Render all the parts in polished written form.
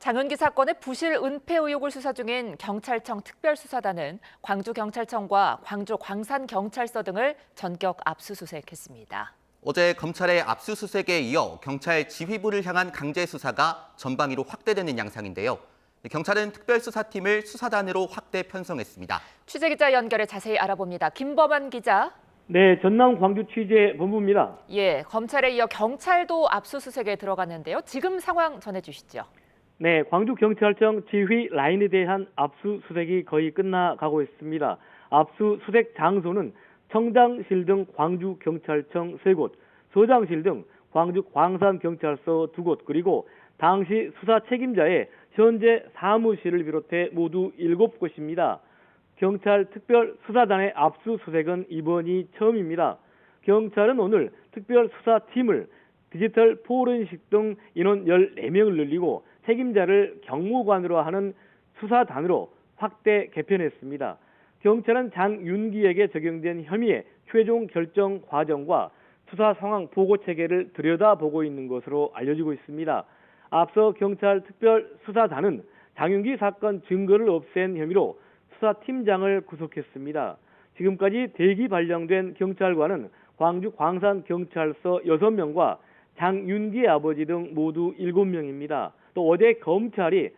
장윤기 사건의 부실 은폐 의혹을 수사 중인 경찰청 특별수사단은 광주경찰청과 광주 광산경찰서 등을 전격 압수수색했습니다. 어제 검찰의 압수수색에 이어 경찰 지휘부를 향한 강제 수사가 전방위로 확대되는 양상인데요. 경찰은 특별수사팀을 수사단으로 확대 편성했습니다. 취재기자 연결해 자세히 알아봅니다. 김범한 기자. 네, 전남 광주 취재본부입니다. 예, 검찰에 이어 경찰도 압수수색에 들어갔는데요. 지금 상황 전해주시죠. 네, 광주경찰청 지휘 라인에 대한 압수수색이 거의 끝나가고 있습니다. 압수수색 장소는 청장실 등 광주경찰청 3곳, 서장실 등 광주 광산경찰서 2곳, 그리고 당시 수사 책임자의 현재 사무실을 비롯해 모두 7곳입니다. 경찰 특별수사단의 압수수색은 이번이 처음입니다. 경찰은 오늘 특별수사팀을 디지털 포렌식 등 인원 14명을 늘리고 책임자를 경무관으로 하는 수사단으로 확대 개편했습니다. 경찰은 장윤기에게 적용된 혐의의 최종 결정 과정과 수사 상황 보고 체계를 들여다보고 있는 것으로 알려지고 있습니다. 앞서 경찰 특별수사단은 장윤기 사건 증거를 없앤 혐의로 수사팀장을 구속했습니다. 지금까지 대기 발령된 경찰관은 광주 광산경찰서 6명과 장윤기의 아버지 등 모두 7명입니다. 또 어제 검찰이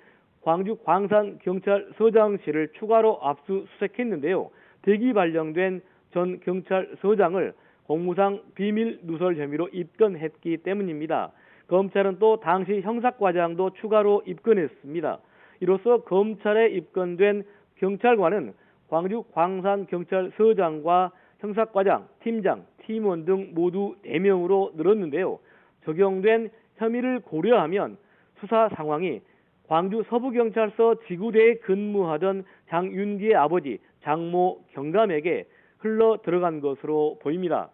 광주 광산경찰서장실을 추가로 압수수색했는데요. 대기 발령된 전 경찰서장을 공무상 비밀 누설 혐의로 입건했기 때문입니다. 검찰은 또 당시 형사과장도 추가로 입건했습니다. 이로써 검찰에 입건된 경찰관은 광주 광산경찰서장과 형사과장, 팀장, 팀원 등 모두 4명으로 늘었는데요. 적용된 혐의를 고려하면 수사 상황이 광주 서부경찰서 지구대에 근무하던 장윤기의 아버지 장모 경감에게 흘러 들어간 것으로 보입니다.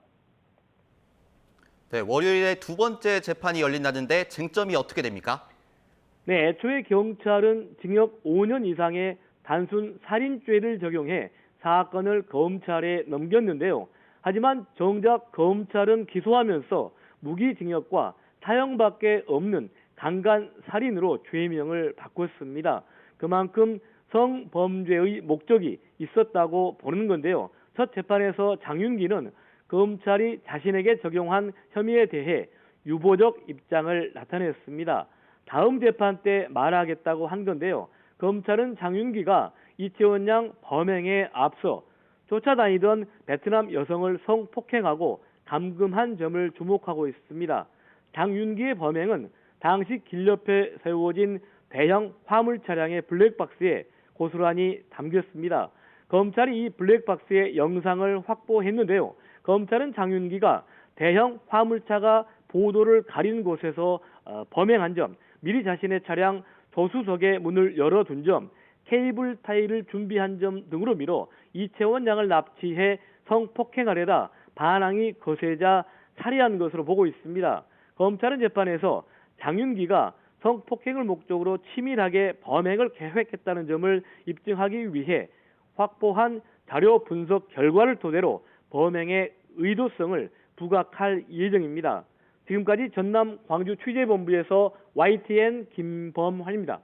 네, 월요일에 두 번째 재판이 열린다는데 쟁점이 어떻게 됩니까? 네, 애초에 경찰은 징역 5년 이상의 단순 살인죄를 적용해 사건을 검찰에 넘겼는데요. 하지만 정작 검찰은 기소하면서 무기징역과 사형밖에 없는 강간 살인으로 죄명을 바꿨습니다. 그만큼 성범죄의 목적이 있었다고 보는 건데요. 첫 재판에서 장윤기는 검찰이 자신에게 적용한 혐의에 대해 유보적 입장을 나타냈습니다. 다음 재판 때 말하겠다고 한 건데요. 검찰은 장윤기가 이채원 양 범행에 앞서 쫓아다니던 베트남 여성을 성폭행하고 감금한 점을 주목하고 있습니다. 장윤기의 범행은 당시 길 옆에 세워진 대형 화물 차량의 블랙박스에 고스란히 담겼습니다. 검찰이 이 블랙박스의 영상을 확보했는데요. 검찰은 장윤기가 대형 화물차가 보도를 가린 곳에서 범행한 점, 미리 자신의 차량 조수석의 문을 열어둔 점, 케이블 타이를 준비한 점 등으로 미뤄 이채원 양을 납치해 성폭행하려다 반항이 거세자 살해한 것으로 보고 있습니다. 검찰은 재판에서 장윤기가 성폭행을 목적으로 치밀하게 범행을 계획했다는 점을 입증하기 위해 확보한 자료 분석 결과를 토대로 범행의 의도성을 부각할 예정입니다. 지금까지 전남 광주 취재본부에서 YTN 김범환입니다.